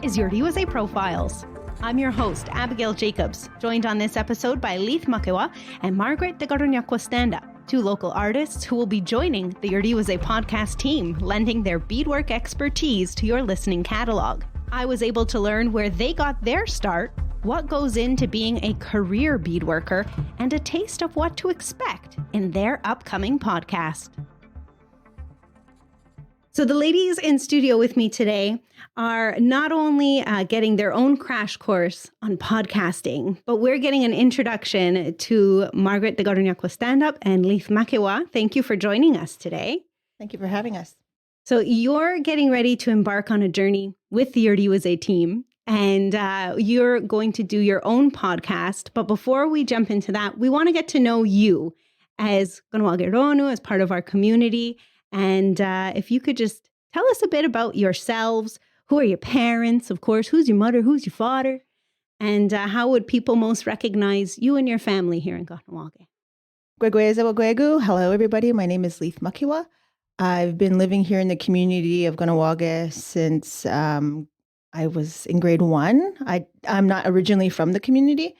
is Iorì Wase Profiles. I'm your host, Abigail Jacobs, joined on this episode by Leith Mahkewa and Margaret Tekaronhiahkhwa Standup, two local artists who will be joining the Iorì Wase podcast team, lending their beadwork expertise to your listening catalog. I was able to learn where they got their start, what goes into being a career beadworker, and a taste of what to expect in their upcoming podcast. So the ladies in studio with me today are not only getting their own crash course on podcasting, but we're getting an introduction to Margaret Tekaronhiahkhwa Standup and Leith Mahkewa. Thank you for joining us today. Thank you for having us. So you're getting ready to embark on a journey with the Iorì Wase team, and you're going to do your own podcast. But before we jump into that, we want to get to know you as Ganawage Ronu, as part of our community. And if you could just tell us a bit about yourselves. Who are your parents? Of course, who's your mother? Who's your father? And how would people most recognize you and your family here in Ganawage? Hello, everybody. My name is Leith Mahkewa. I've been living here in the community of Ganawage since I was in grade 1. I'm not originally from the community,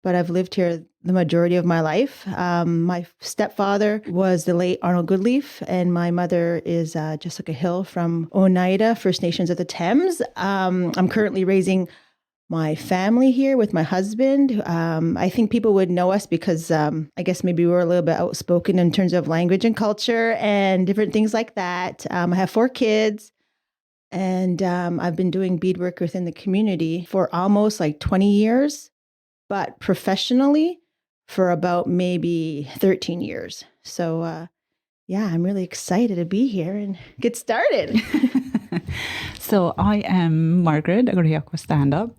but I've lived here the majority of my life. My stepfather was the late Arnold Goodleaf, and my mother is Jessica Hill from Oneida First Nations of the Thames. I'm currently raising my family here with my husband. I think people would know us because I guess maybe we're a little bit outspoken in terms of language and culture and different things like that. I have 4 kids, and I've been doing beadwork within the community for almost like 20 years, but professionally for about maybe 13 years. So yeah, I'm really excited to be here and get started. So I am Margaret Tekaronhiahkhwa Standup,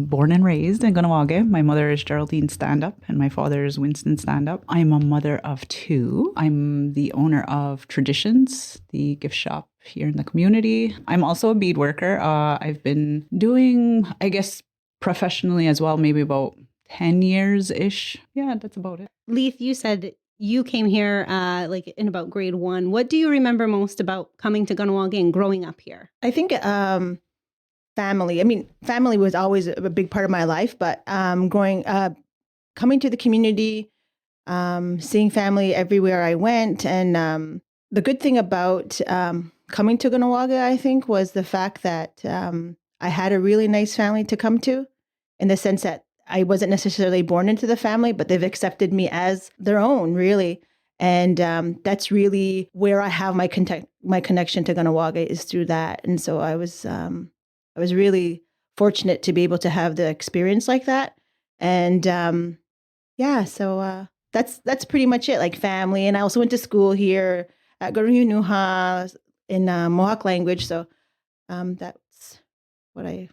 born and raised in Ganawage. My mother is Geraldine Standup and my father is Winston Standup. I'm a mother of 2. I'm the owner of Traditions, the gift shop here in the community. I'm also a beadworker. I've been doing, I guess, professionally as well, maybe about 10 years-ish. Yeah, that's about it. Leith, you said you came here like in about grade 1. What do you remember most about coming to Ganawage and growing up here? I think family. I mean, family was always a big part of my life, but coming to the community, seeing family everywhere I went. And the good thing about coming to Ganawage, I think, was the fact that I had a really nice family to come to, in the sense that I wasn't necessarily born into the family, but they've accepted me as their own, really. And that's really where I have my connection to Ganawage, is through that. And so I was really fortunate to be able to have the experience like that. And yeah, so that's pretty much it, like family. And I also went to school here at Tekaronhiahkhwa in Mohawk language. So that's what I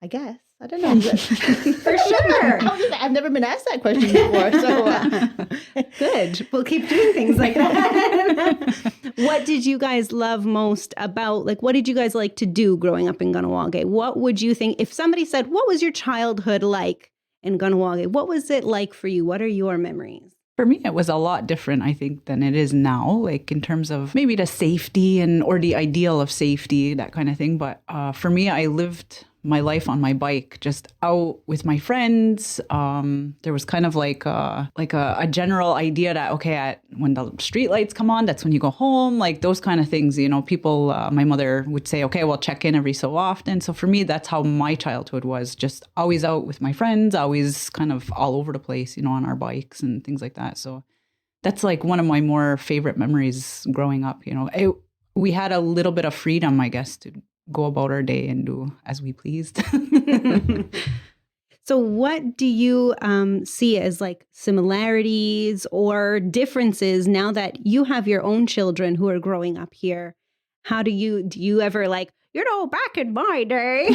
guess. I don't know. For sure. I've never been asked that question before. So good. We'll keep doing things like that. What did you guys love most about, like, what did you guys like to do growing up in Ganawage? What would you think, if somebody said, what was your childhood like in Ganawage? What was it like for you? What are your memories? For me, it was a lot different, I think, than it is now, like in terms of maybe the safety or the ideal of safety, that kind of thing. But for me, I lived my life on my bike, just out with my friends. There was kind of like a general idea that, okay, when the street lights come on, that's when you go home, like those kind of things. You know, people, my mother would say, okay, well, check in every so often. So for me, that's how my childhood was, just always out with my friends, always kind of all over the place, you know, on our bikes and things like that. So that's like one of my more favorite memories growing up. You know, we had a little bit of freedom, I guess, to go about our day and do as we pleased. So what do you see as like similarities or differences now that you have your own children who are growing up here? How do you ever like, you know, back in my day,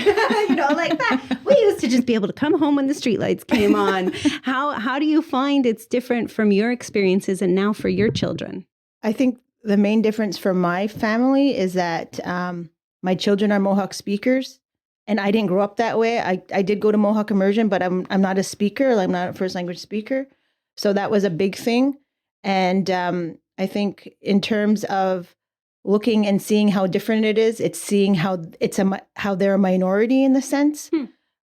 you know, like that, we used to just be able to come home when the streetlights came on. How do you find it's different from your experiences and now for your children? I think the main difference for my family is that my children are Mohawk speakers, and I didn't grow up that way. I did go to Mohawk immersion, but I'm not a speaker. I'm not a first language speaker. So that was a big thing. And I think in terms of looking and seeing how different it is. It's seeing how how they're a minority in the sense.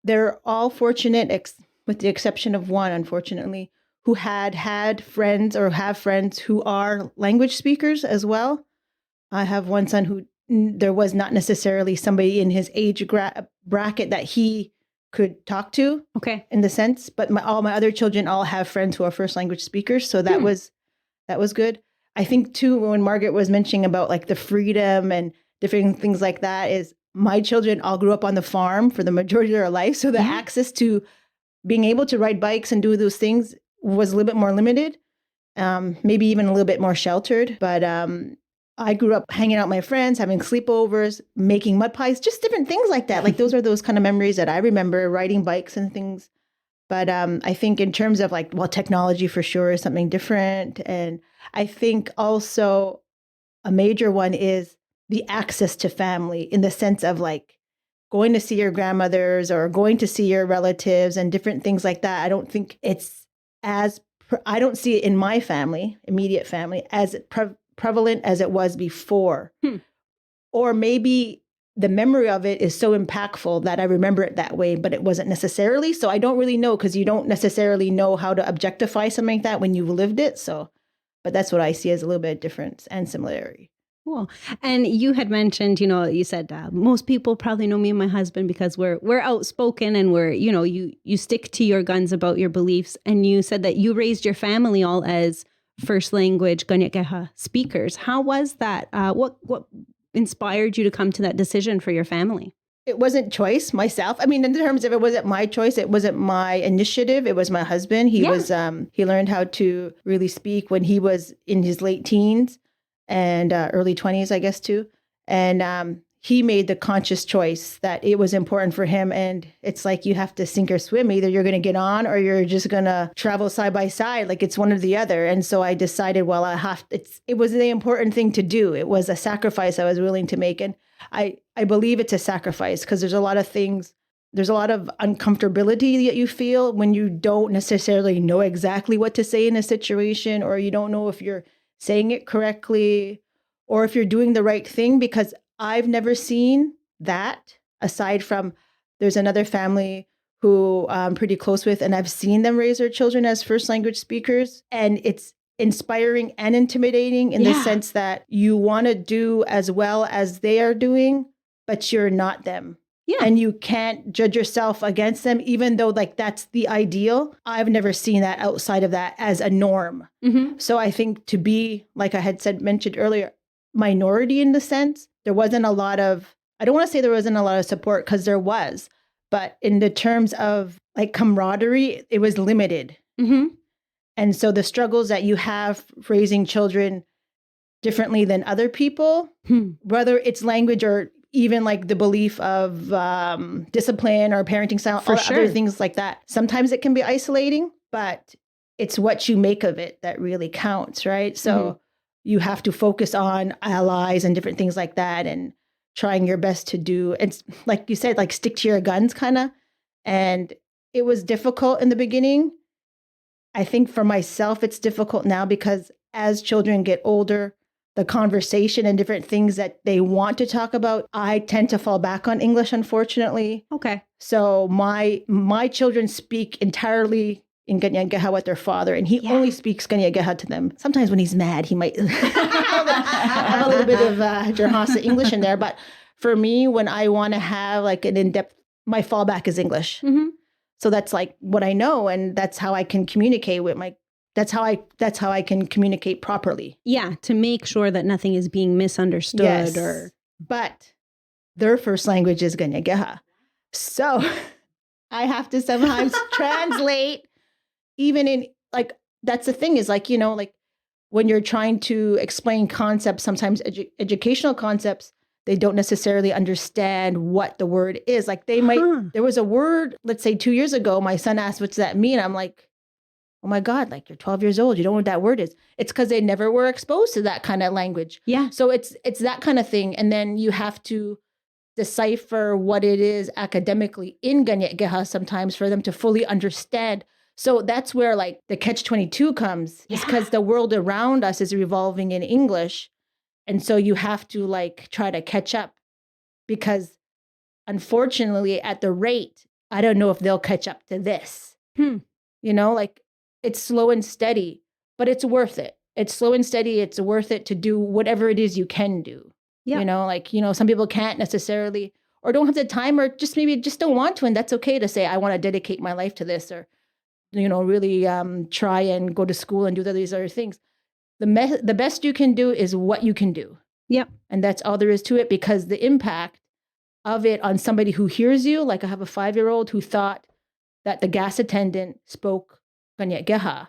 They're all fortunate, with the exception of one, unfortunately, who had friends or have friends who are language speakers as well. I have one son who there was not necessarily somebody in his age bracket that he could talk to. Okay. In the sense, but all my other children all have friends who are first language speakers. So that was good. I think too, when Margaret was mentioning about like the freedom and different things like that, is my children all grew up on the farm for the majority of their life. So the access to being able to ride bikes and do those things was a little bit more limited, maybe even a little bit more sheltered. But I grew up hanging out with my friends, having sleepovers, making mud pies, just different things like that. Like those are those kind of memories that I remember, riding bikes and things. But I think in terms of like, well, technology for sure is something different. And I think also a major one is the access to family, in the sense of like going to see your grandmothers or going to see your relatives and different things like that. I don't think it's I don't see it in my family, immediate family, as prevalent as it was before. Or maybe the memory of it is so impactful that I remember it that way, but it wasn't necessarily. So I don't really know, because you don't necessarily know how to objectify something like that when you've lived it. So, but that's what I see as a little bit of difference and similarity. Cool. And you had mentioned, you said most people probably know me and my husband because we're outspoken and we're, you stick to your guns about your beliefs. And you said that you raised your family all as first language Kanien'kehá:ka speakers. How was that? What inspired you to come to that decision for your family? It wasn't choice myself. I mean, in terms of it wasn't my choice, it wasn't my initiative. It was my husband. He he learned how to really speak when he was in his late teens and early 20s, I guess, too. And he made the conscious choice that it was important for him. And it's like you have to sink or swim. Either you're going to get on or you're just going to travel side by side. Like it's one or the other. And so I decided, well, it was the important thing to do. It was a sacrifice I was willing to make. And I believe it's a sacrifice because there's a lot of things. There's a lot of uncomfortability that you feel when you don't necessarily know exactly what to say in a situation, or you don't know if you're saying it correctly or if you're doing the right thing, because I've never seen that, aside from there's another family who I'm pretty close with, and I've seen them raise their children as first language speakers. And it's inspiring and intimidating in the sense that you want to do as well as they are doing, but you're not them. Yeah. And you can't judge yourself against them, even though like that's the ideal. I've never seen that outside of that as a norm. So I think to be, like I had mentioned earlier, minority in the sense, there wasn't a lot of, I don't want to say there wasn't a lot of support, because there was, but in the terms of like camaraderie, it was limited. And so the struggles that you have raising children differently than other people, whether it's language or even like the belief of discipline or parenting style, or other things like that. Sometimes it can be isolating, but it's what you make of it that really counts, right? So you have to focus on allies and different things like that, and trying your best to do, it's like you said, like stick to your guns kind of. And it was difficult in the beginning. I think for myself, it's difficult now because as children get older, the conversation and different things that they want to talk about, I tend to fall back on English, unfortunately. Okay. So my children speak entirely in Kanien'kehá:ka with their father, and he only speaks Kanien'kehá:ka to them. Sometimes when he's mad, he might have a little bit of Jarhasa English in there. But for me, when I want to have like an in-depth, my fallback is English. So that's like what I know, and that's how I can communicate with that's how I can communicate properly. Yeah, to make sure that nothing is being misunderstood But their first language is Kanien'kehá:ka. So I have to sometimes translate, even in like, that's the thing is like, like when you're trying to explain concepts, sometimes educational concepts, they don't necessarily understand what the word is. Like they might, there was a word, let's say 2 years ago, my son asked, what's that mean? I'm like, oh my God, like you're 12 years old. You don't know what that word is. It's because they never were exposed to that kind of language. Yeah. So it's that kind of thing. And then you have to decipher what it is academically in Kanien'kehá:ka sometimes for them to fully understand. So that's where like the catch-22 comes, is because the world around us is revolving in English. And so you have to like try to catch up, because unfortunately at the rate, I don't know if they'll catch up to this. You know, like it's slow and steady, but it's worth it. It's slow and steady. It's worth it to do whatever it is you can do. Yeah. You know, like, you know, some people can't necessarily or don't have the time or just maybe just don't want to. And that's okay to say, I want to dedicate my life to this, or, you know, really try and go to school and do these other things. The best you can do is what you can do. Yep. And that's all there is to it, because the impact of it on somebody who hears you, like I have a 5-year-old who thought that the gas attendant spoke Kaniageha,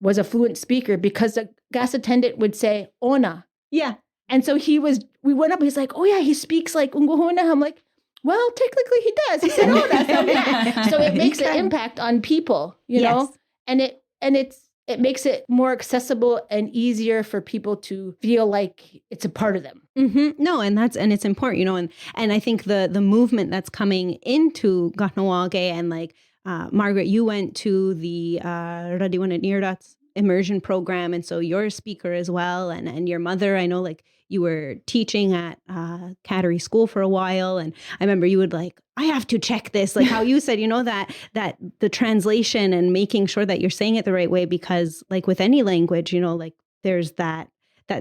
was a fluent speaker, because the gas attendant would say, Ona. Yeah. And so we went up, he's like, oh yeah, he speaks like Unguhuna. I'm like, well, technically he does. He said, oh, that's so yeah. So it makes an impact on people, you know, and it makes it more accessible and easier for people to feel like it's a part of them. Mm-hmm. No, and it's important, you know, and I think the movement that's coming into Kahnawake, and like Margaret, you went to the Radiwan Nirdats immersion program, and so you're a speaker as well, and your mother, I know, like you were teaching at Cattery School for a while, and I remember you would like, I have to check this, like how you said, you know, that the translation and making sure that you're saying it the right way, because like with any language, you know, like there's that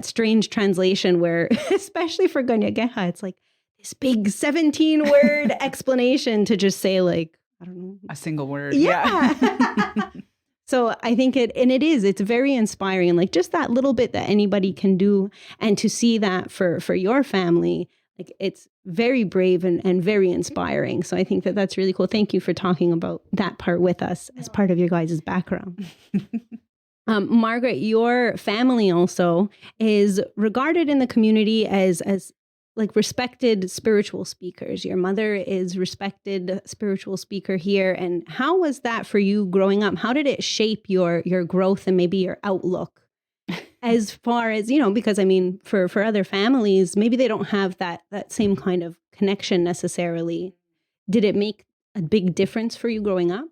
strange translation where, especially for Ganyageha, it's like this big 17-word explanation to just say like, I don't know, a single word. Yeah. So I think it's very inspiring, and like just that little bit that anybody can do, and to see that for your family, like it's very brave and very inspiring. So I think that's really cool. Thank you for talking about that part with us as part of your guys' background. Margaret, your family also is regarded in the community as like respected spiritual speakers. Your mother is respected spiritual speaker here. And how was that for you growing up? How did it shape your growth and maybe your outlook? As far as, you know, because I mean, for other families, maybe they don't have that same kind of connection necessarily. Did it make a big difference for you growing up?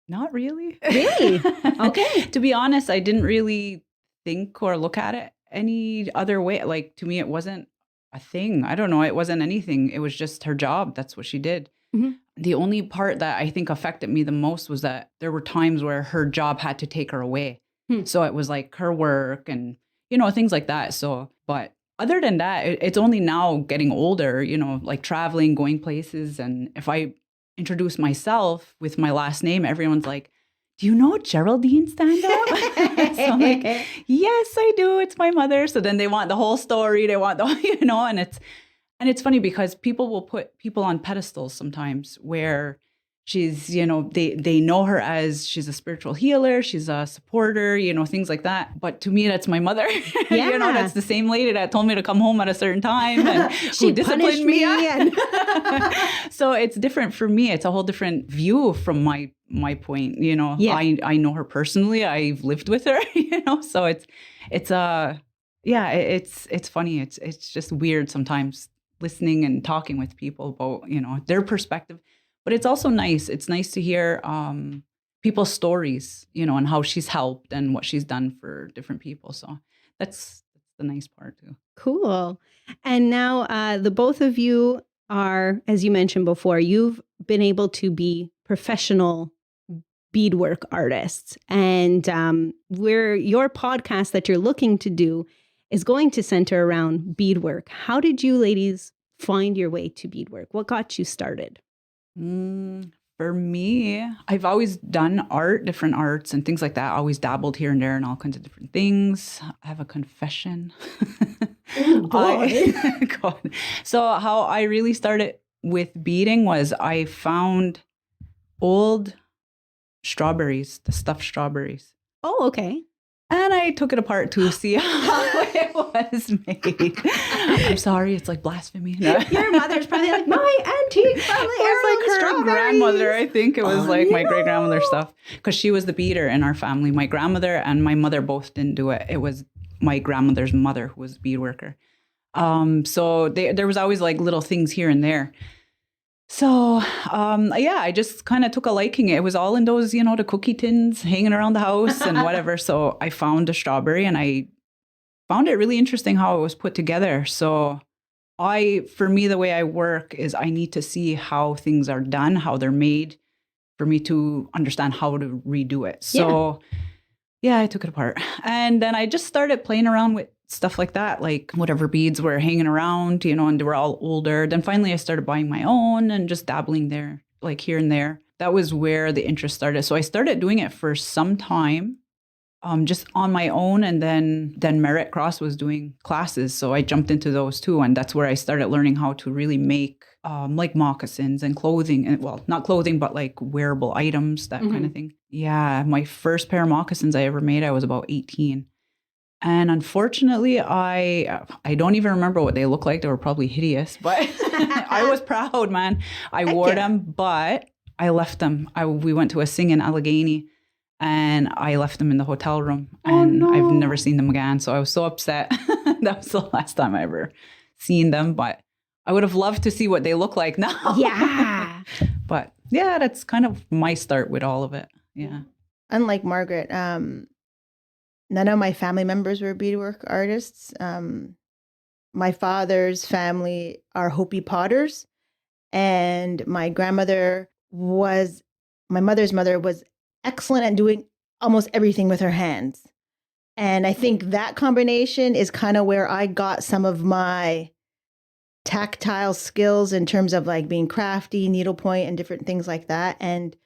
Not really. Really? Okay. To be honest, I didn't really think or look at it any other way. Like, to me, it wasn't a thing. I don't know. It wasn't anything. It was just her job. That's what she did. Mm-hmm. The only part that I think affected me the most was that there were times where her job had to take her away. So it was like her work and, you know, things like that. So, but other than that, it's only now getting older, you know, like traveling, going places. And if I introduce myself with my last name, everyone's like, do you know Geraldine Standup? So I'm like, yes, I do. It's my mother. So then they want the whole story. They want the, you know, and it's funny because people will put people on pedestals sometimes where she's, you know, they know her as she's a spiritual healer, she's a supporter, you know, things like that. But to me, that's my mother. Yeah. You know, that's the same lady that told me to come home at a certain time and she who disciplined me. And So it's different for me. It's a whole different view from my point, you know. Yeah. I know her personally. I've lived with her, you know. So it's funny. It's just weird sometimes listening and talking with people about, you know, their perspective. But it's also nice. It's nice to hear people's stories, you know, and how she's helped and what she's done for different people. So that's the nice part too. Cool. And now the both of you are, as you mentioned before, you've been able to be professional beadwork artists. And your podcast that you're looking to do is going to center around beadwork. How did you ladies find your way to beadwork? What got you started? For me, I've always done different arts and things like that. I always dabbled here and there in all kinds of different things. I have a confession. Oh, God. God. So how I really started with beading was I found old strawberries, the stuffed strawberries. Oh, okay. And I took it apart to see how it was made. I'm sorry, it's like blasphemy. No. Your mother's probably like, my antique family It was like her grandmother. I think it was my great-grandmother no. stuff. Because she was the beater in our family. My grandmother and my mother both didn't do it. It was my grandmother's mother who was a beadworker. So there was always like little things here and there. So, I just kind of took a liking. It was all in those, you know, the cookie tins hanging around the house and whatever. So I found a strawberry and I found it really interesting how it was put together. So for me, the way I work is I need to see how things are done, how they're made, for me to understand how to redo it. So yeah, I took it apart. And then I just started playing around with stuff like that, like whatever beads were hanging around, and they were all older. Then finally I started buying my own and just dabbling there, like here and there. That was where the interest started. So I started doing it for some time, just on my own. And then Merit Cross was doing classes. So I jumped into those too. And that's where I started learning how to really make like moccasins and clothing. And well, not clothing, but like wearable items, that kind of thing. Yeah. My first pair of moccasins I ever made, I was about 18. And unfortunately, I don't even remember what they looked like. They were probably hideous, but I was proud, man. I wore them, but I left them. We went to a sing in Allegheny. And I left them in the hotel room, and I've never seen them again. So I was so upset. That was the last time I ever seen them. But I would have loved to see what they look like now. Yeah. But yeah, that's kind of my start with all of it. Yeah. Unlike Margaret, none of my family members were beadwork artists. My father's family are Hopi potters, and my mother's mother was excellent at doing almost everything with her hands. And I think that combination is kind of where I got some of my tactile skills in terms of like being crafty, needlepoint, and different things like that. And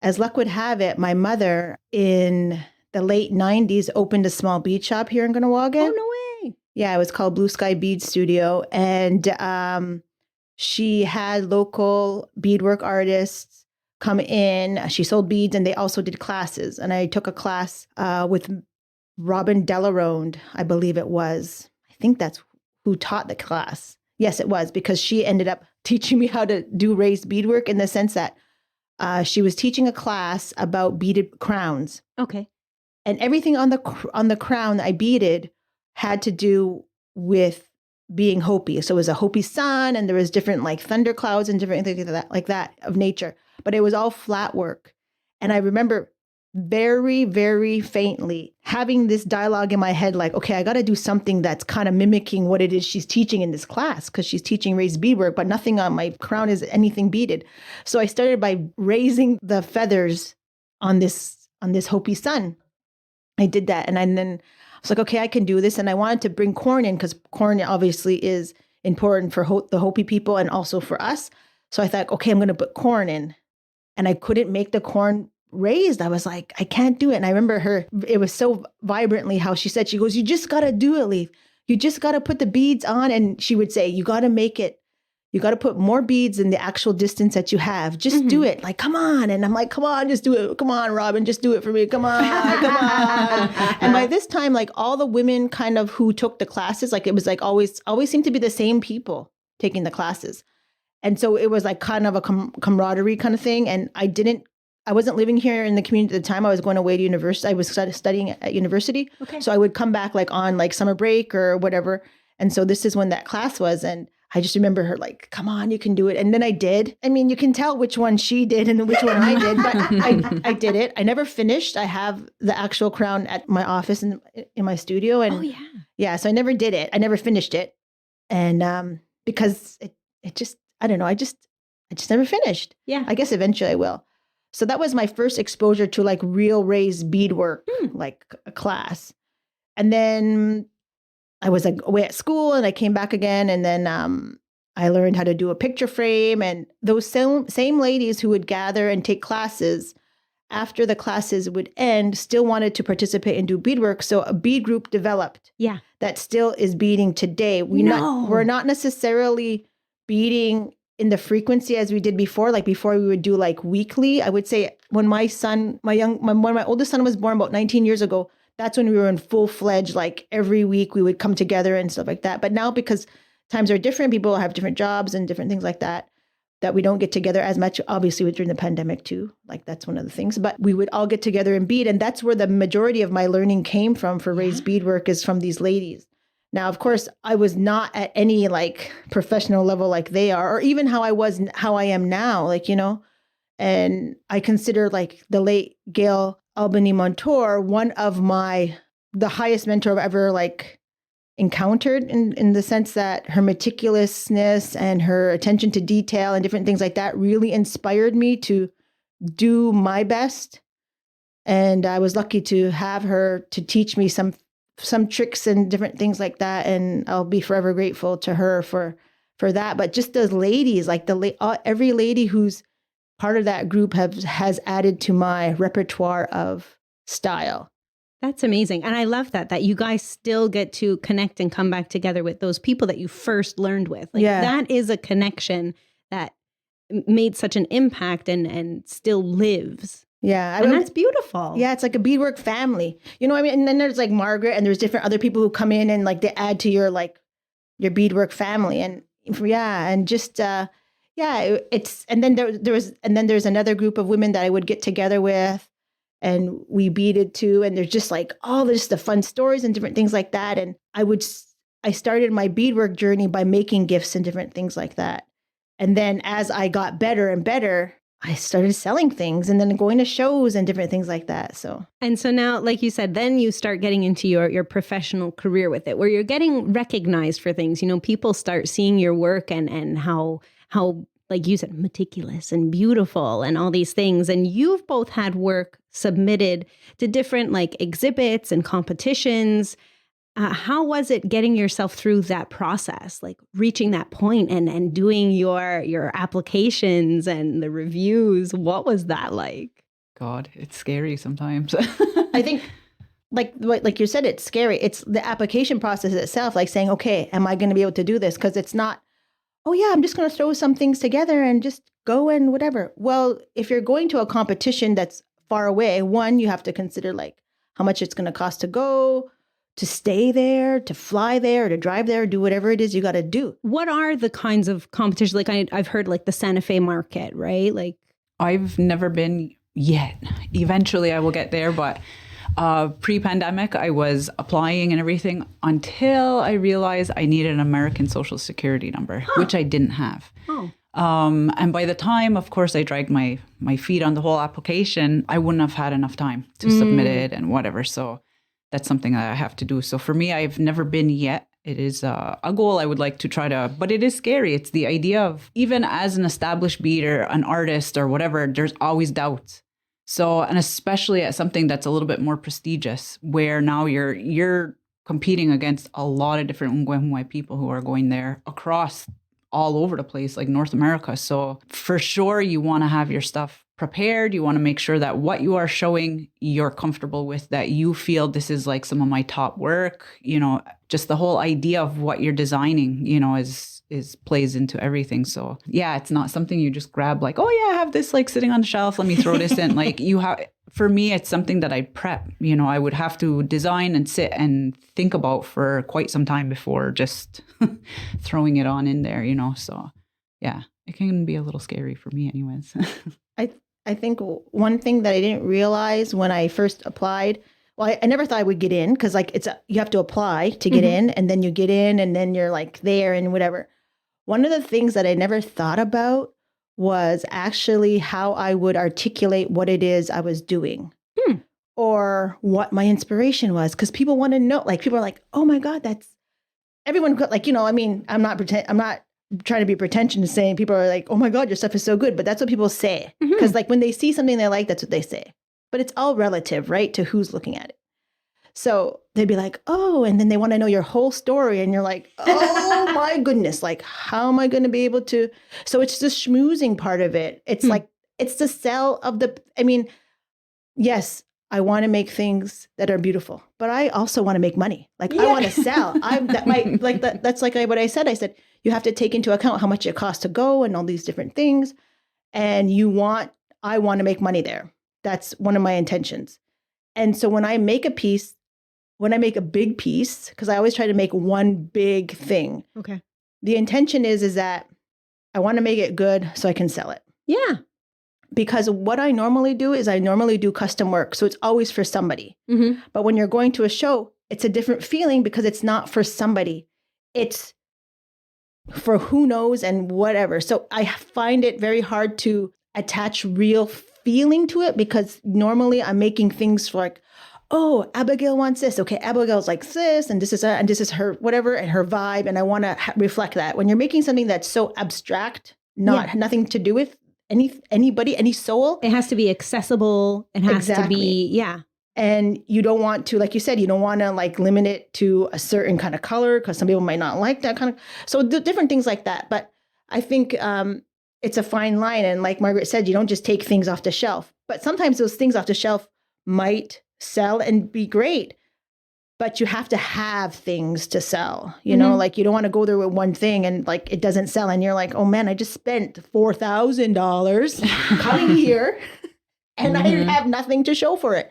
as luck would have it, my mother in the late 90s opened a small bead shop here in Kahnawake. Oh, no way. Yeah, it was called Blue Sky Bead Studio. And she had local beadwork artists come in. She sold beads, and they also did classes. And I took a class with Robin Delaronde, I believe it was. I think that's who taught the class. Yes, it was, because she ended up teaching me how to do raised beadwork in the sense that she was teaching a class about beaded crowns. Okay. And everything on the crown I beaded had to do with being Hopi. So it was a Hopi sun, and there was different like thunderclouds and different things like that of nature. But it was all flat work. And I remember very, very faintly having this dialogue in my head, like, okay, I got to do something that's kind of mimicking what it is she's teaching in this class, because she's teaching raised beadwork, but nothing on my crown is anything beaded. So I started by raising the feathers on this Hopi sun. I did that. And then I was like, okay, I can do this. And I wanted to bring corn in, because corn obviously is important for the Hopi people and also for us. So I thought, okay, I'm going to put corn in. And I couldn't make the corn raised. I was like, I can't do it. And I remember it was so vibrantly how she said, she goes, you just got to do it, Leith. You just got to put the beads on. And she would say, you got to make it. You got to put more beads in the actual distance that you have. Just do it. Like, come on. And I'm like, come on, just do it. Come on, Robin, just do it for me. Come on, come on. And by this time, like all the women kind of who took the classes, like it was like always seemed to be the same people taking the classes. And so it was like kind of a camaraderie kind of thing. And I wasn't living here in the community at the time. I was going away to university. I was studying at university. Okay. So I would come back like on like summer break or whatever. And so this is when that class was. And I just remember her like, come on, you can do it. And then I did. I mean, you can tell which one she did and which one I did, but I did it. I never finished. I have the actual crown at my office in my studio. And yeah, so I never did it. I never finished it. And because it just, I don't know, I just never finished. Yeah. I guess eventually I will. So that was my first exposure to like real raised beadwork, like a class. And then I was like away at school, and I came back again. And then I learned how to do a picture frame. And those same ladies who would gather and take classes after the classes would end still wanted to participate and do beadwork. So a bead group developed. Yeah. That still is beading today. We're not necessarily beading in the frequency as we did before. Like before we would do like weekly. I would say when my oldest son was born about 19 years ago, that's when we were in full-fledged, like every week we would come together and stuff like that. But now because times are different, people have different jobs and different things like that we don't get together as much, obviously during the pandemic too. Like that's one of the things, but we would all get together and bead. And that's where the majority of my learning came from for raised beadwork, is from these ladies. Now, of course, I was not at any like professional level like they are, or even how I am now, like, you know, and I consider like the late Gail Albany Montour one of the highest mentor I've ever like encountered in the sense that her meticulousness and her attention to detail and different things like that really inspired me to do my best. And I was lucky to have her to teach me some tricks and different things like that. And I'll be forever grateful to her for that. But just those ladies, like every lady who's part of that group has added to my repertoire of style. That's amazing. And I love that you guys still get to connect and come back together with those people that you first learned with. Like that is a connection that made such an impact and still lives. Yeah. And that's beautiful. Yeah. It's like a beadwork family, you know what I mean? And then there's like Margaret, and there's different other people who come in and like they add to your beadwork family. And it's, and then there's another group of women that I would get together with, and we beaded too. And there's just like all this the fun stories and different things like that. And I started my beadwork journey by making gifts and different things like that. And then as I got better and better, I started selling things and then going to shows and different things like that. So now, like you said, then you start getting into your professional career with it, where you're getting recognized for things. You know, people start seeing your work and how like you said, meticulous and beautiful and all these things. And you've both had work submitted to different like exhibits and competitions. How was it getting yourself through that process, like reaching that point and doing your applications and the reviews? What was that like? God, it's scary sometimes. I think like you said, it's scary. It's the application process itself, like saying, okay, am I going to be able to do this? Because it's not, oh yeah, I'm just going to throw some things together and just go and whatever. Well, if you're going to a competition that's far away, one, you have to consider like how much it's going to cost to go, to stay there, to fly there, to drive there, do whatever it is you got to do. What are the kinds of competitions? Like I've heard like the Santa Fe market, right? Like I've never been yet. Eventually I will get there, but pre-pandemic, I was applying and everything until I realized I needed an American Social Security number, which I didn't have. Oh. And by the time, of course, I dragged my feet on the whole application, I wouldn't have had enough time to submit it and whatever. So that's something that I have to do. So for me, I've never been yet. It is a goal I would like to try to, but it is scary. It's the idea of, even as an established beader, an artist or whatever, there's always doubts. So, and especially at something that's a little bit more prestigious, where now you're competing against a lot of different Ngwemwe people who are going there across all over the place, like North America. So for sure, you want to have your stuff prepared. You want to make sure that what you are showing, you're comfortable with, that you feel this is like some of my top work, you know, just the whole idea of what you're designing, you know, is plays into everything. So yeah, it's not something you just grab like, oh yeah, I have this like sitting on the shelf, let me throw this in. Like you have, for me, it's something that I prep, you know, I would have to design and sit and think about for quite some time before just throwing it on in there, you know? So yeah, it can be a little scary for me anyways. I think one thing that I didn't realize when I first applied, well, I never thought I would get in, because like you have to apply to get in, and then you get in and then you're like there and whatever. One of the things that I never thought about was actually how I would articulate what it is I was doing or what my inspiration was. Because people want to know, like people are like, oh my God, that's everyone like, you know, I mean, I'm not trying to be pretentious saying people are like, oh my God, your stuff is so good. But that's what people say. Because like when they see something they like, that's what they say. But it's all relative, right? To who's looking at it. So they'd be like, oh, and then they want to know your whole story. And you're like, oh my goodness, like, how am I going to be able to? So it's the schmoozing part of it. It's like, it's the sell of I mean, yes, I want to make things that are beautiful, but I also want to make money. Like I want to sell. That's like what I said. I said, you have to take into account how much it costs to go and all these different things. And I want to make money there. That's one of my intentions. And so when I make a big piece, because I always try to make one big thing. Okay. The intention is that I want to make it good so I can sell it. Yeah. Because what I normally do is I normally do custom work. So it's always for somebody. But when you're going to a show, it's a different feeling because it's not for somebody. It's for who knows and whatever. So I find it very hard to attach real feeling to it, because normally I'm making things for like, oh, Abigail wants this. Okay, Abigail's like this, and this is her whatever, and her vibe, and I want to reflect that. When you're making something that's so abstract, nothing to do with anybody, any soul, it has to be accessible. It has to be, And you don't want to, like you said, you don't want to like limit it to a certain kind of color because some people might not like that kind of. So different things like that. But I think it's a fine line. And like Margaret said, you don't just take things off the shelf. But sometimes those things off the shelf might sell and be great. But you have to have things to sell. You know, like you don't want to go there with one thing and like it doesn't sell. And you're like, oh man, I just spent $4,000 coming here and I have nothing to show for it.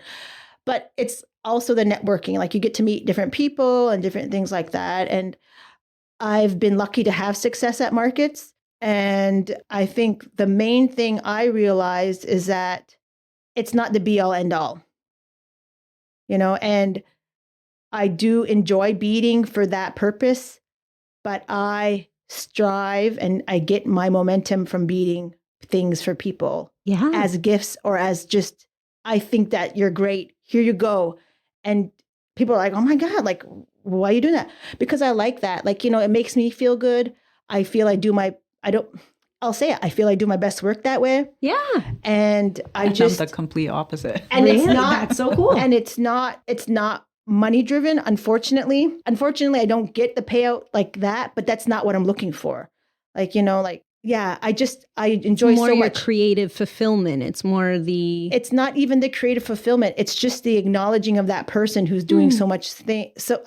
But it's also the networking, like you get to meet different people and different things like that. And I've been lucky to have success at markets. And I think the main thing I realized is that it's not the be all end all, you know, and I do enjoy beading for that purpose, but I strive and I get my momentum from beading things for people as gifts or as just, I think that you're great. Here you go. And people are like, oh my God, like, why are you doing that? Because I like that. Like, you know, it makes me feel good. I feel I do my best work that way. Yeah. And And I'm the complete opposite. And really? It's not, that's so cool. And it's not money driven, unfortunately. Unfortunately, I don't get the payout like that, but that's not what I'm looking for. Like, you know, like, yeah, I enjoy more so your much creative fulfillment. It's more it's not even the creative fulfillment. It's just the acknowledging of that person who's doing so much thing. So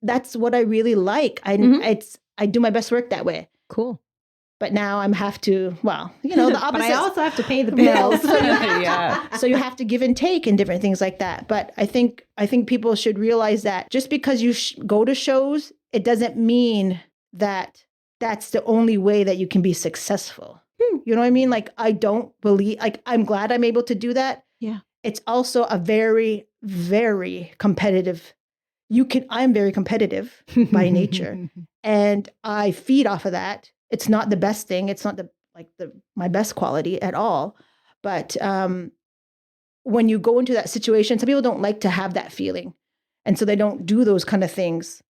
that's what I really like. I do my best work that way. Cool. But now I'm have to, well, you know, the opposite. But I also have to pay the bills. So you have to give and take and different things like that. But I think people should realize that just because you go to shows, it doesn't mean that that's the only way that you can be successful. You know what I mean? Like, I don't believe, like, I'm glad I'm able to do that. Yeah. It's also a very, very competitive, I'm very competitive by nature and I feed off of that. It's not the best thing. It's not my best quality at all. But when you go into that situation, some people don't like to have that feeling. And so they don't do those kind of things.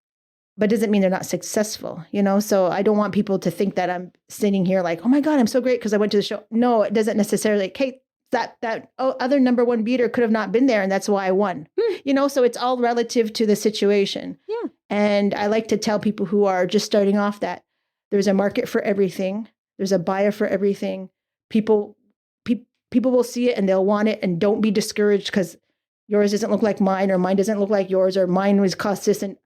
But it doesn't mean they're not successful, you know? So I don't want people to think that I'm sitting here like, oh my God, I'm so great because I went to the show. No, it doesn't necessarily. Kate, that other number one beater could have not been there and that's why I won. You know, so it's all relative to the situation. Yeah. And I like to tell people who are just starting off that there's a market for everything. There's a buyer for everything. People will see it and they'll want it, and don't be discouraged because yours doesn't look like mine or mine doesn't look like yours or mine was cost this, and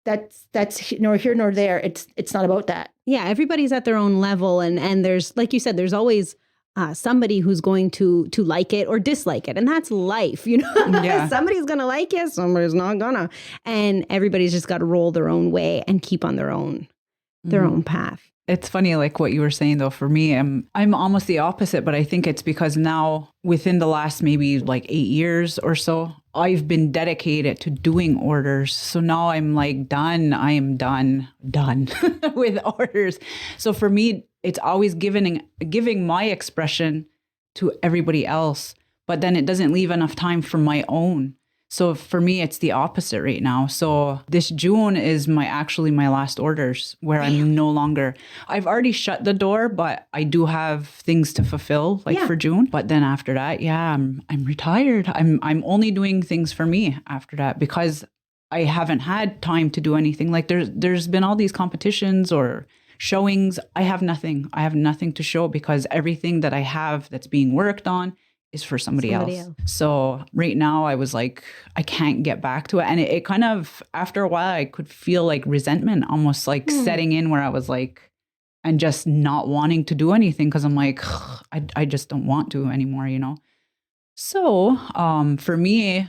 that's nor here nor there. It's not about that. Yeah, everybody's at their own level, and there's, like you said, there's always somebody who's going to like it or dislike it, and that's life, you know. Yeah. Somebody's gonna like it, somebody's not gonna, and everybody's just got to roll their own way and keep on their own path. It's funny, like what you were saying, though, for me, I'm almost the opposite, but I think it's because now within the last maybe like 8 years or so, I've been dedicated to doing orders. So now I'm like done. I am done with orders. So for me, it's always giving my expression to everybody else, but then it doesn't leave enough time for my own. So for me, it's the opposite right now. So this June is my last orders where I'm no longer, I've already shut the door, but I do have things to fulfill for June. But then after that, I'm retired. I'm only doing things for me after that because I haven't had time to do anything. Like there's been all these competitions or showings. I have nothing. I have nothing to show because everything that I have that's being worked on is for somebody else. So right now I was like, I can't get back to it. And it kind of, after a while, I could feel like resentment almost like setting in where I was like, and just not wanting to do anything because I'm like, I just don't want to anymore, you know? So for me,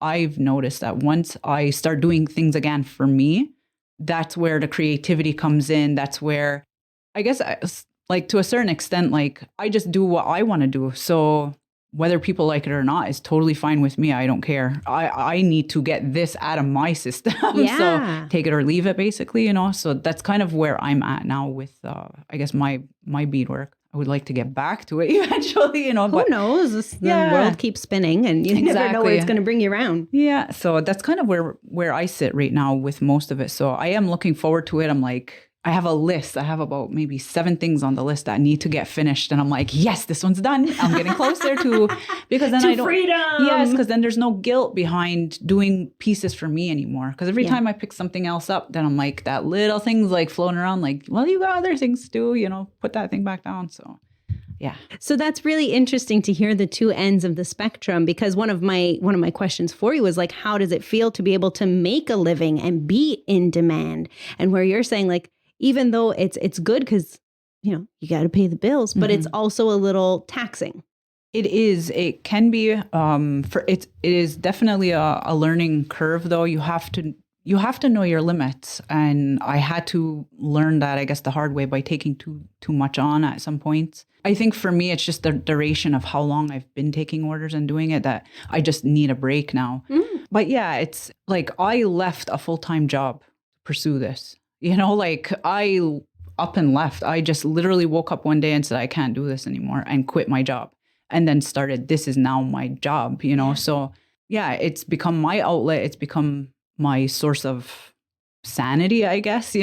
I've noticed that once I start doing things again for me, that's where the creativity comes in. That's where I guess like to a certain extent, like I just do what I want to do. So whether people like it or not is totally fine with me. I don't care. I need to get this out of my system. So take it or leave it, basically, you know. So that's kind of where I'm at now with, I guess, my beadwork. I would like to get back to it eventually, Who but knows? The world keeps spinning and you never know where it's going to bring you around. yeah. So that's kind of where I sit right now with most of it. So I am looking forward to it. I'm like, I have a list. I have about maybe 7 things on the list that need to get finished. And I'm like, yes, this one's done. I'm getting closer to, because then I don't. Freedom. Yes, because then there's no guilt behind doing pieces for me anymore. Because every time I pick something else up, then I'm like, that little thing's like floating around like, well, you got other things to do, put that thing back down. So yeah. So that's really interesting to hear the two ends of the spectrum, because one of my questions for you was like, how does it feel to be able to make a living and be in demand? And where you're saying like, even though it's good because, you got to pay the bills, but it's also a little taxing. It is. It can be. It is definitely a learning curve, though. You have to know your limits, and I had to learn that, I guess, the hard way by taking too much on at some points. I think for me, it's just the duration of how long I've been taking orders and doing it that I just need a break now. But yeah, it's like I left a full-time job to pursue this. Like I up and left. I just literally woke up one day and said, I can't do this anymore, and quit my job. And then started, this is now my job, So yeah, it's become my outlet. It's become my source of sanity, I guess,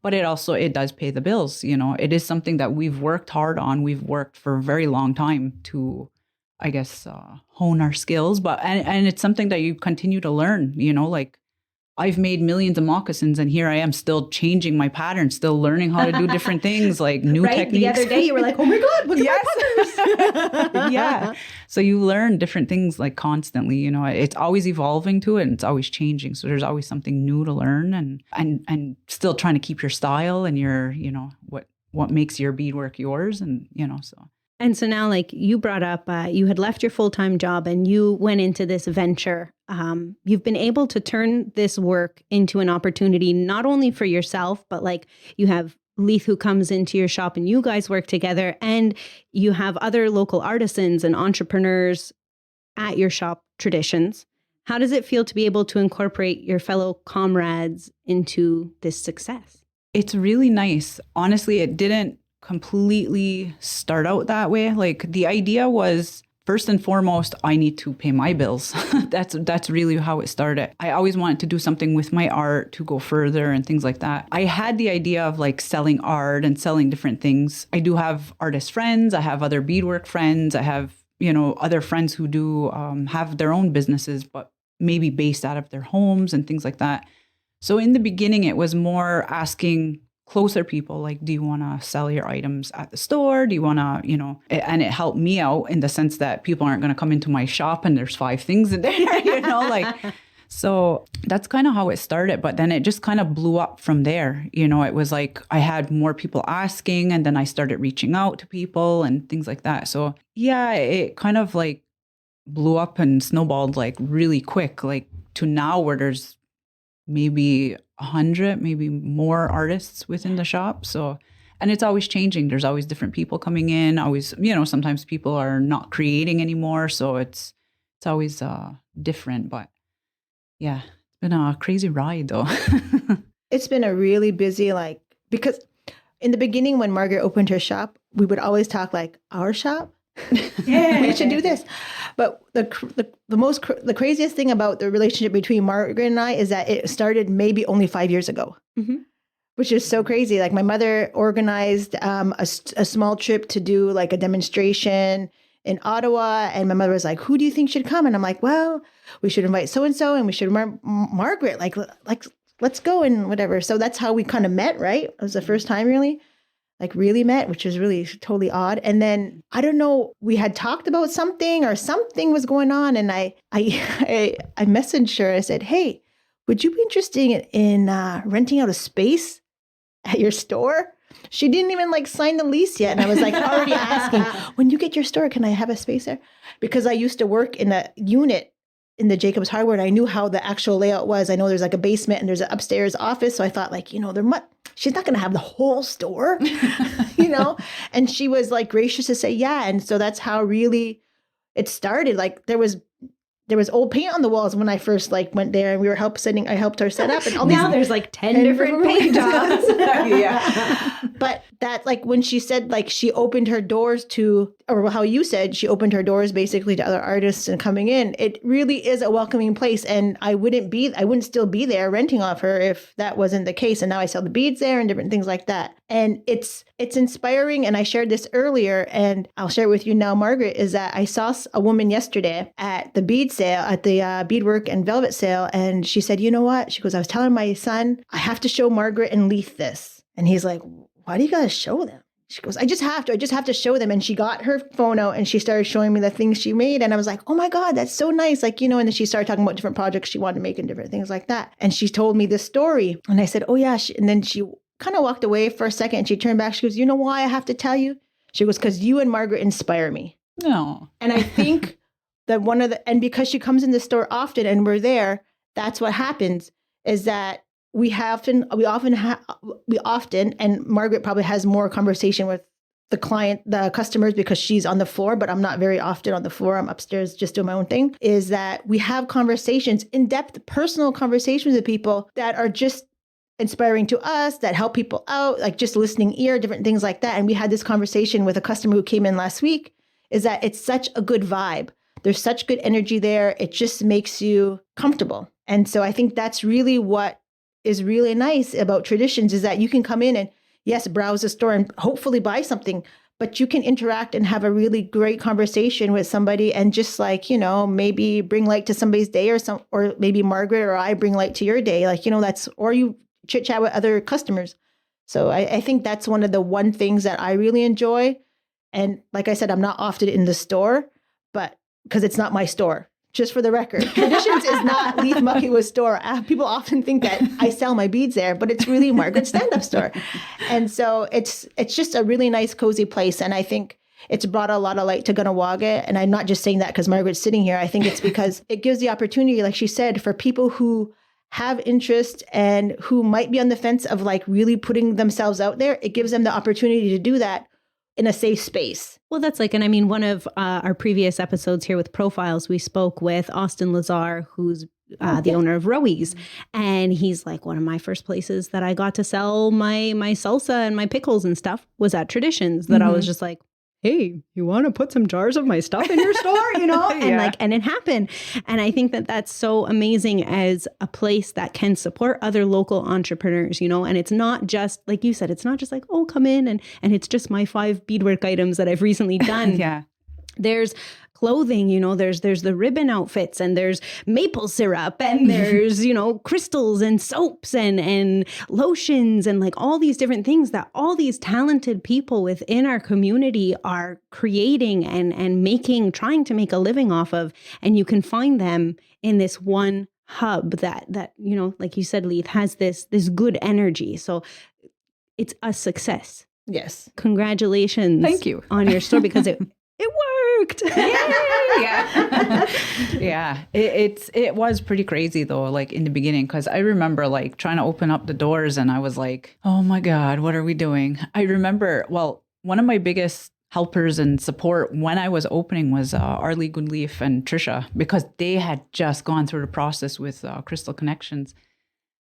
But it does pay the bills. It is something that we've worked hard on. We've worked for a very long time to, I guess, hone our skills. But and it's something that you continue to learn, like I've made millions of moccasins, and here I am still changing my patterns, still learning how to do different things, like new techniques. The other day you were like, oh my God, look at my patterns. Yeah. So you learn different things like constantly, it's always evolving to it, and it's always changing. So there's always something new to learn, and still trying to keep your style and your, what makes your beadwork yours. And, so. And so now, like you brought up, you had left your full-time job and you went into this venture. You've been able to turn this work into an opportunity, not only for yourself, but like you have Leith who comes into your shop and you guys work together, and you have other local artisans and entrepreneurs at your shop, Traditions. How does it feel to be able to incorporate your fellow comrades into this success? It's really nice. Honestly, it didn't completely start out that way. Like the idea was, first and foremost, I need to pay my bills. That's really how it started. I always wanted to do something with my art to go further and things like that. I had the idea of like selling art and selling different things. I do have artist friends. I have other beadwork friends. I have, other friends who do have their own businesses, but maybe based out of their homes and things like that. So in the beginning, it was more asking closer people, like, do you want to sell your items at the store? Do you want to, and it helped me out in the sense that people aren't going to come into my shop and there's 5 things in there, so that's kind of how it started. But then it just kind of blew up from there. It was like I had more people asking, and then I started reaching out to people and things like that. So yeah, it kind of like blew up and snowballed like really quick, like to now where there's maybe 100, maybe more artists within the shop. So, and it's always changing. There's always different people coming in. Always, sometimes people are not creating anymore. So it's always different. But yeah, it's been a crazy ride though. It's been a really busy, because in the beginning when Margaret opened her shop, we would always talk like, our shop? Yeah, we should do this. But the craziest thing about the relationship between Margaret and I is that it started maybe only 5 years ago, which is so crazy. Like my mother organized a small trip to do like a demonstration in Ottawa, and my mother was like, "Who do you think should come?" And I'm like, "Well, we should invite so and so, and we should Margaret. Like let's go and whatever." So that's how we kind of met. Right? It was the first time really met, which was really totally odd. And then I don't know, we had talked about something or something was going on. And I messaged her. I said, "Hey, would you be interested in renting out a space at your store?" She didn't even sign the lease yet. And I was already asking, when you get your store, can I have a space there? Because I used to work in a unit in the Jacobs Hardware, and I knew how the actual layout was. I know there's a basement and there's an upstairs office. So I thought she's not going to have the whole store, And she was gracious to say, yeah. And so that's how really it started. There was there was old paint on the walls when I first like went there, and we were I helped her set up, and all Now these, there's like 10 different paint jobs. Yeah. But that, like, when she said, like, she opened her doors to, or how you said, she opened her doors basically to other artists and coming in, it really is a welcoming place. And I wouldn't still be there renting off her if that wasn't the case. And now I sell the beads there and different things like that. And it's inspiring. And I shared this earlier, and I'll share it with you now, Margaret, is that I saw a woman yesterday at the bead sale, at the beadwork and velvet sale. And she said, you know what? She goes, I was telling my son, I have to show Margaret and Leith this. And he's like, why do you gotta show them? She goes, I just have to show them. And she got her phone out and she started showing me the things she made. And I was like, oh my God, that's so nice. Like, and then she started talking about different projects she wanted to make and different things like that. And she told me this story. And I said, oh yeah. And then she kind of walked away for a second and she turned back. She goes, you know why I have to tell you? She goes, because you and Margaret inspire me. No. And I think that and because she comes in the store often and we're there, that's what happens, is that we often, and Margaret probably has more conversation with the customers because she's on the floor, but I'm not very often on the floor. I'm upstairs just doing my own thing, is that we have conversations, in-depth personal conversations with people that are just inspiring to us, that help people out, like just listening ear, different things like that. And we had this conversation with a customer who came in last week, is that it's such a good vibe. There's such good energy there. It just makes you comfortable. And so I think that's really what is really nice about Traditions, is that you can come in and, yes, browse the store and hopefully buy something, but you can interact and have a really great conversation with somebody and just like, maybe bring light to somebody's day, or maybe Margaret or I bring light to your day. Like, or you chit chat with other customers. So I think that's one of the things that I really enjoy. And like I said, I'm not often in the store, but because it's not my store. Just for the record, Traditions is not Leith Mahkewa's store. People often think that I sell my beads there, but it's really Margaret's stand-up store. And so it's just a really nice, cozy place. And I think it's brought a lot of light to Kahnawake. And I'm not just saying that because Margaret's sitting here. I think it's because it gives the opportunity, like she said, for people who have interest and who might be on the fence of like really putting themselves out there. It gives them the opportunity to do that in a safe space. Well, that's like, and I mean, one of our previous episodes here with Profiles, we spoke with Austin Lazar, who's the owner of Rowies. And he's like, one of my first places that I got to sell my salsa and my pickles and stuff was at Traditions, that I was just like, hey, you want to put some jars of my stuff in your store, and it happened. And I think that that's so amazing as a place that can support other local entrepreneurs, and it's not just, like you said, it's not just like, oh, come in and it's just my 5 beadwork items that I've recently done. Yeah. There's clothing, there's the ribbon outfits, and there's maple syrup, and there's, crystals and soaps and lotions, and like all these different things that all these talented people within our community are creating and trying to make a living off of. And you can find them in this one hub that, like you said, Leith, has this good energy. So it's a success. Yes. Congratulations. Thank you. On your store, because it worked. Yeah. Yeah. It was pretty crazy though, like in the beginning, because I remember like trying to open up the doors and I was like, oh my God, what are we doing? I remember, one of my biggest helpers and support when I was opening was Arlie Goodleaf and Trisha, because they had just gone through the process with Crystal Connections.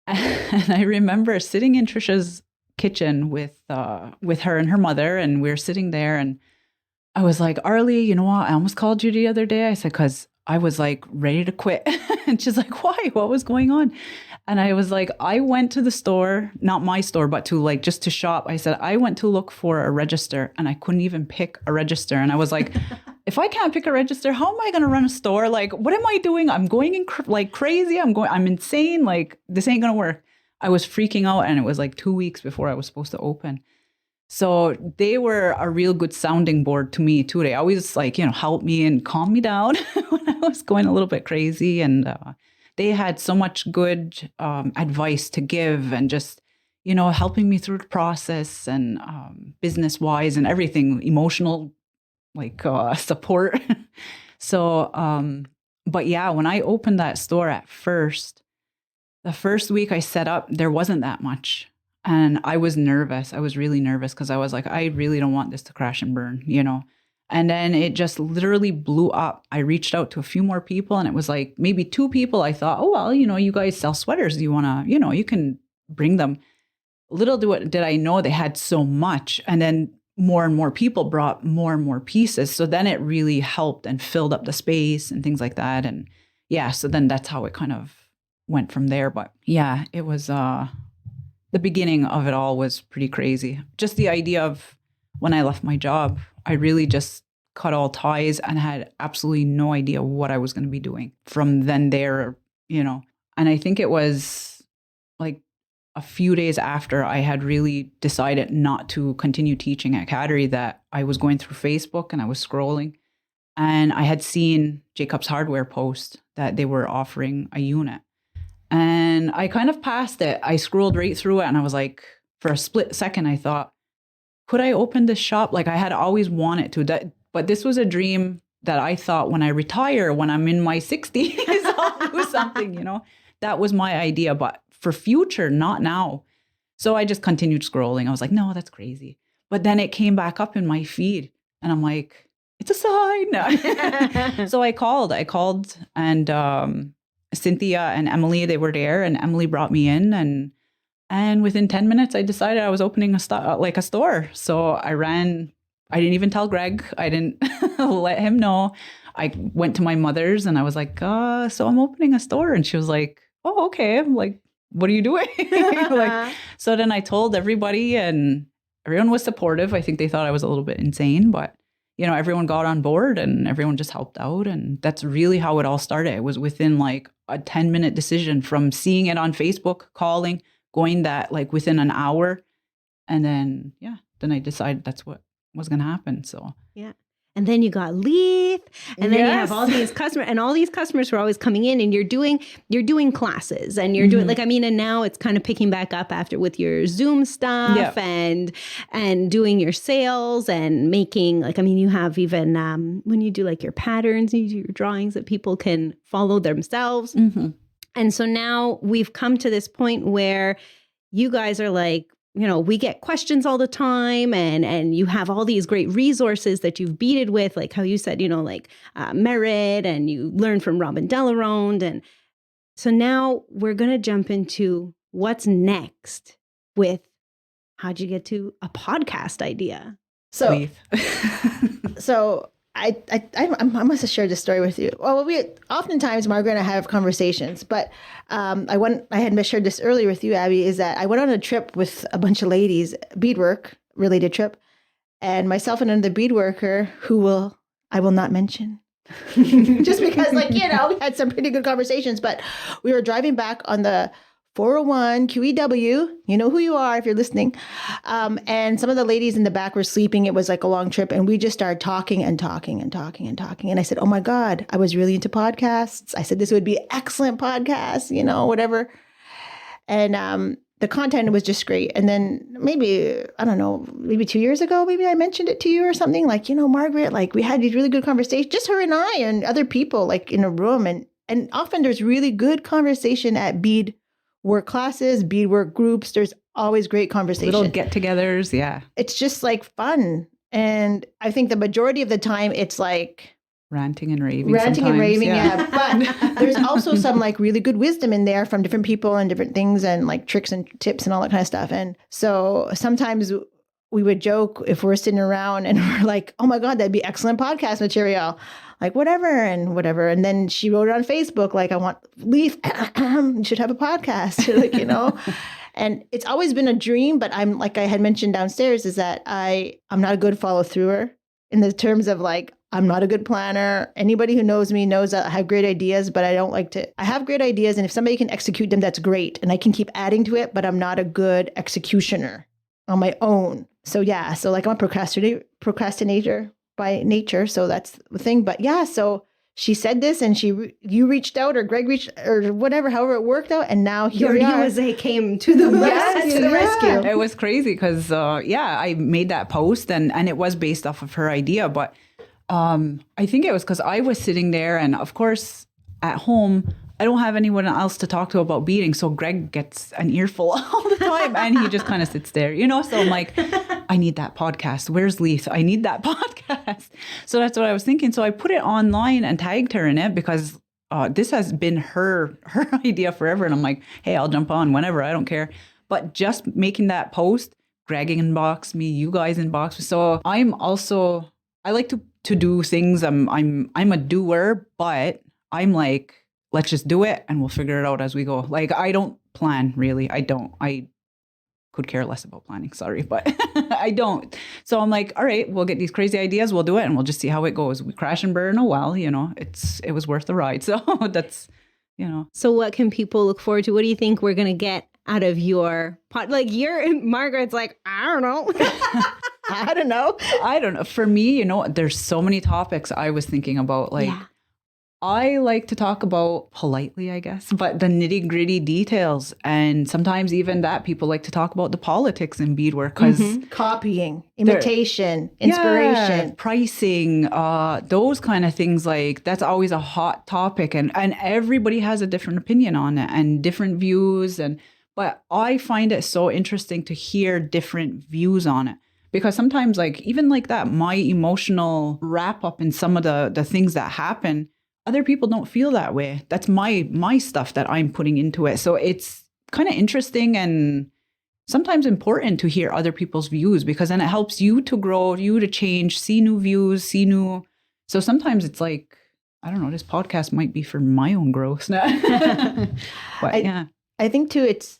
And I remember sitting in Trisha's kitchen with her and her mother, and we were sitting there, and I was like, Arlie, you know what? I almost called you the other day. I said, because I was like ready to quit. And she's like, why? What was going on? And I was like, I went to the store, not my store, but to like just to shop. I said, I went to look for a register and I couldn't even pick a register. And I was like, if I can't pick a register, how am I going to run a store? Like, what am I doing? I'm going in like crazy. I'm insane. Like, this ain't going to work. I was freaking out, and it was like 2 weeks before I was supposed to open. So they were a real good sounding board to me too. They always like, help me and calm me down when I was going a little bit crazy. And they had so much good advice to give, and just, helping me through the process, and business wise and everything, emotional, like support. So, but yeah, when I opened that store at first, the first week I set up, there wasn't that much. And I was nervous. I was really nervous because I was like, I really don't want this to crash and burn, And then it just literally blew up. I reached out to a few more people, and it was like maybe 2 people. I thought, oh, well, you guys sell sweaters. You want to, you can bring them. Little did I know they had so much. And then more and more people brought more and more pieces. So then it really helped and filled up the space and things like that. And yeah, so then that's how it kind of went from there. But yeah, it was the beginning of it all was pretty crazy. Just the idea of when I left my job, I really just cut all ties and had absolutely no idea what I was going to be doing from then there, And I think it was like a few days after I had really decided not to continue teaching at Cattery that I was going through Facebook and I was scrolling. And I had seen Jacobs Hardware post that they were offering a unit. And I kind of passed it. I scrolled right through it and I was like, for a split second, I thought, could I open this shop? Like I had always wanted to. But this was a dream that I thought when I retire, when I'm in my 60s, I'll do something, That was my idea. But for future, not now. So I just continued scrolling. I was like, no, that's crazy. But then it came back up in my feed and I'm like, it's a sign. So I called and Cynthia and Emily, they were there and Emily brought me in and within 10 minutes, I decided I was opening a store. So I didn't even tell Greg. I didn't let him know. I went to my mother's and I was like, so I'm opening a store. And she was like, oh, okay. I'm like, what are you doing? So then I told everybody and everyone was supportive. I think they thought I was a little bit insane, but everyone got on board and everyone just helped out. And that's really how it all started. It was within like a 10-minute decision from seeing it on Facebook, calling, going that like within an hour. And then, then I decided that's what was going to happen. So, yeah. And then you got Leith, and then you have all these customers, and all these customers were always coming in, and you're doing classes, and you're doing and now it's kind of picking back up after with your Zoom stuff and doing your sales and making you have even when you do like your patterns, you do your drawings that people can follow themselves. Mm-hmm. And so now we've come to this point where you guys are like, we get questions all the time and you have all these great resources that you've beaded with, like how you said, Merit, and you learn from Robin Delaronde. And so now we're going to jump into what's next with how'd you get to a podcast idea? So I must have shared this story with you. Well, oftentimes Margaret and I have conversations, but I had shared this earlier with you, Abby, is that I went on a trip with a bunch of ladies, beadwork related trip, and myself and another beadworker who I will not mention, just because we had some pretty good conversations. But we were driving back on the 401 QEW, you know who you are if you're listening. And some of the ladies in the back were sleeping. It was like a long trip. And we just started talking and talking and talking and talking. And I said, oh my God, I was really into podcasts. I said, this would be an excellent podcast, whatever. And the content was just great. And then maybe 2 years ago, maybe I mentioned it to you or something like, Margaret, like we had these really good conversations, just her and I and other people like in a room. And often there's really good conversation at beadwork classes, beadwork groups. There's always great conversation. Little get-togethers, yeah. It's just like fun. And I think the majority of the time it's like ranting and raving. Yeah. But there's also some like really good wisdom in there from different people and different things and like tricks and tips and all that kind of stuff. And so sometimes we would joke if we're sitting around and we're like, oh my God, that'd be excellent podcast material. Like whatever. And then she wrote it on Facebook, like, I want Leith, you should have a podcast, And it's always been a dream, but I'm like I had mentioned downstairs is that I'm not a good follow througher in the terms of like, I'm not a good planner. Anybody who knows me knows that I have great ideas, but I have great ideas. And if somebody can execute them, that's great. And I can keep adding to it, but I'm not a good executioner on my own. So yeah, so like I'm a procrastinator by nature. So that's the thing. But yeah, so she said this and you reached out or Greg reached or whatever, however it worked out. And now here we are. USA came to the rescue. It was crazy because, I made that post and it was based off of her idea. But I think it was because I was sitting there and of course at home, I don't have anyone else to talk to about beading. So Greg gets an earful all the time and he just kind of sits there, So I'm like, I need that podcast. Where's Leith? I need that podcast. So that's what I was thinking. So I put it online and tagged her in it because this has been her idea forever. And I'm like, hey, I'll jump on whenever. I don't care. But just making that post, Greg inbox me, you guys inbox me. So I'm also, I like to do things. I'm a doer, but I'm like, let's just do it and we'll figure it out as we go. Like, I don't plan really. I could care less about planning. Sorry, but I don't. So I'm like, all right, we'll get these crazy ideas. We'll do it and we'll just see how it goes. We crash and burn. Oh, well, it was worth the ride. So that's, So what can people look forward to? What do you think we're going to get out of your pod? Like Margaret's like, I don't know. I don't know. I don't know. For me, there's so many topics I was thinking about. Like, I like to talk about politely, I guess, but the nitty gritty details. And sometimes even that people like to talk about the politics in beadwork because copying, imitation, inspiration, pricing, those kind of things. Like that's always a hot topic and everybody has a different opinion on it and different views. But I find it so interesting to hear different views on it. Because sometimes like, even like that, my emotional wrap up in some of the things that happen, other people don't feel that way. That's my stuff that I'm putting into it. So it's kind of interesting and sometimes important to hear other people's views because then it helps you to grow, you to change, see new views, So sometimes it's like, I don't know, this podcast might be for my own growth. But I think too, it's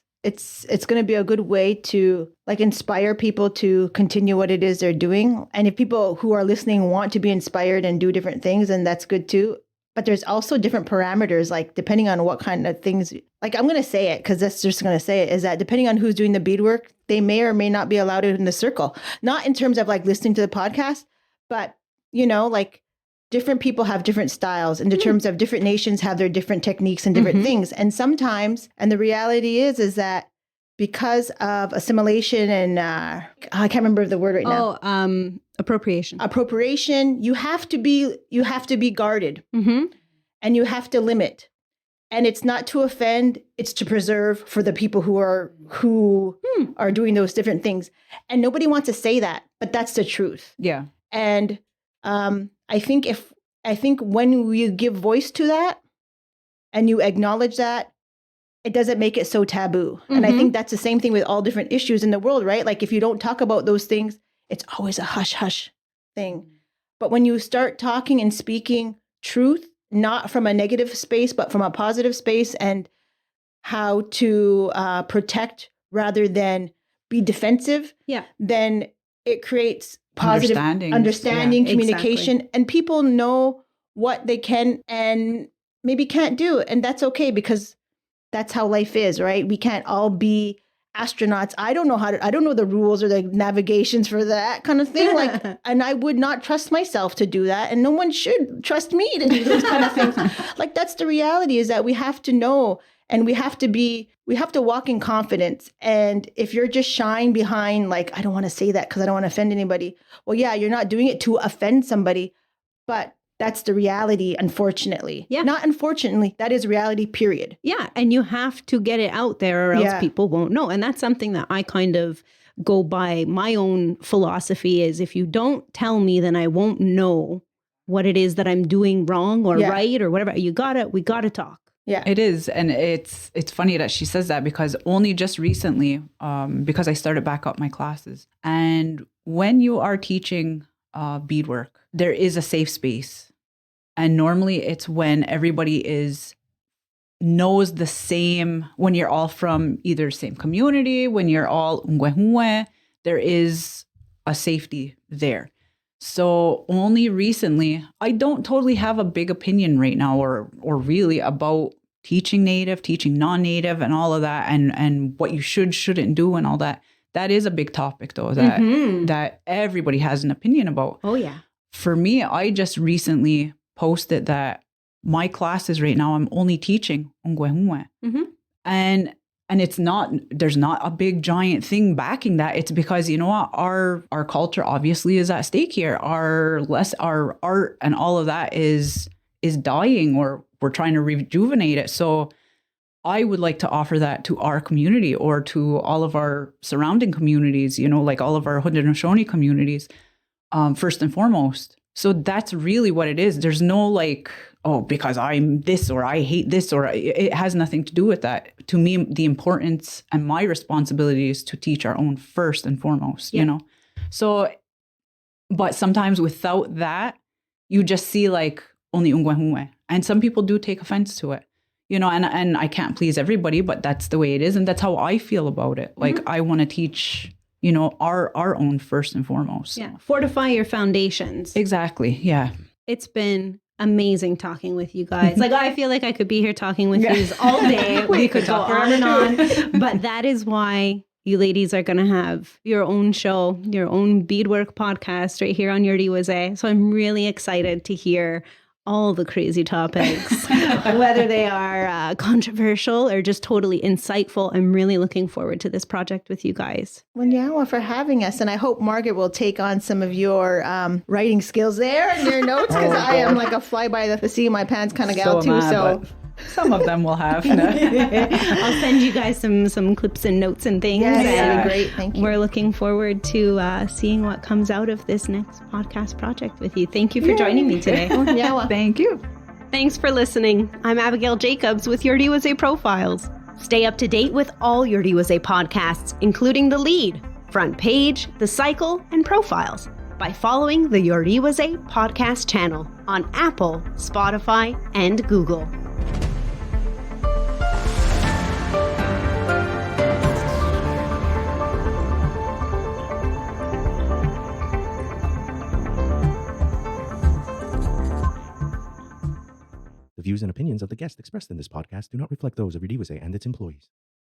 going to be a good way to like inspire people to continue what it is they're doing. And if people who are listening want to be inspired and do different things, then that's good too. But there's also different parameters, like depending on what kind of things, like I'm going to say it because that's just going to say it, is that depending on who's doing the beadwork, they may or may not be allowed in the circle. Not in terms of like listening to the podcast, but like different people have different styles and in terms of different nations have their different techniques and different things. And sometimes, and the reality is that because of assimilation and I can't remember the word right now. Appropriation. You have to be guarded and you have to limit. And it's not to offend, it's to preserve for the people who are doing those different things. And nobody wants to say that, but that's the truth. Yeah. And I think when you give voice to that and you acknowledge that, it doesn't make it so taboo. And I think that's the same thing with all different issues in the world, right? Like if you don't talk about those things, it's always a hush hush thing. But when you start talking and speaking truth, not from a negative space, but from a positive space and how to protect rather than be defensive, then it creates positive understanding, communication, and people know what they can and maybe can't do. And that's okay because that's how life is, right? We can't all be astronauts. I don't know the rules or the navigations for that kind of thing. Like, and I would not trust myself to do that. And no one should trust me to do those kind of things. Like, that's the reality, is that we have to know and we have to walk in confidence. And if you're just shying behind, like, I don't want to say that because I don't want to offend anybody. Well, yeah, you're not doing it to offend somebody, but that's the reality, unfortunately. Yeah. Not unfortunately, that is reality, period. Yeah. And you have to get it out there or else people won't know. And that's something that I kind of go by. My own philosophy is if you don't tell me, then I won't know what it is that I'm doing wrong or right or whatever. We gotta talk. Yeah, it is. And it's funny that she says that because only just recently, because I started back up my classes. And when you are teaching beadwork, there is a safe space. And normally it's when everybody knows the same, when you're all from either same community, when you're all Ngwehunwe, there is a safety there. So only recently, I don't totally have a big opinion right now or really about teaching Native, teaching non-Native and all of that and what you shouldn't do and all that. That is a big topic though, that everybody has an opinion about. Oh yeah. For me, I just recently posted that my classes right now, I'm only teaching Ngwehunwe. And it's not, there's not a big giant thing backing that. It's because, you know what, our culture obviously is at stake here. Our art and all of that is dying, or we're trying to rejuvenate it. So I would like to offer that to our community or to all of our surrounding communities, like all of our Haudenosaunee communities, first and foremost. So that's really what it is. There's no like, oh, because I'm this or I hate this, or it has nothing to do with that. To me, the importance and my responsibility is to teach our own first and foremost, So, but sometimes without that, you just see like only ungwehunwe. And some people do take offense to it, and I can't please everybody, but that's the way it is. And that's how I feel about it. Like I want to teach our own first and foremost. Yeah. Fortify your foundations. Exactly. Yeah. It's been amazing talking with you guys. Like, I feel like I could be here talking with you all day. We could go on and on. But that is why you ladies are going to have your own show, your own beadwork podcast right here on Iorì wase. So I'm really excited to hear all the crazy topics, whether they are controversial or just totally insightful. I'm really looking forward to this project with you guys. Well, yeah, for having us. And I hope Margaret will take on some of your writing skills there and your notes, because I am like a fly by the seat of my pants kind of gal too. So some of them will have. I'll send you guys some clips and notes and things. Yes, that'd be great. Thank you. We're looking forward to seeing what comes out of this next podcast project with you. Thank you for joining me today. Yeah, well. Thank you. Thanks for listening. I'm Abigail Jacobs with Iorì wase Profiles. Stay up to date with all Iorì wase podcasts, including The Lead, Front Page, The Cycle, and Profiles, by following the Iorì wase podcast channel on Apple, Spotify, and Google. The views and opinions of the guests expressed in this podcast do not reflect those of Iorì wase and its employees.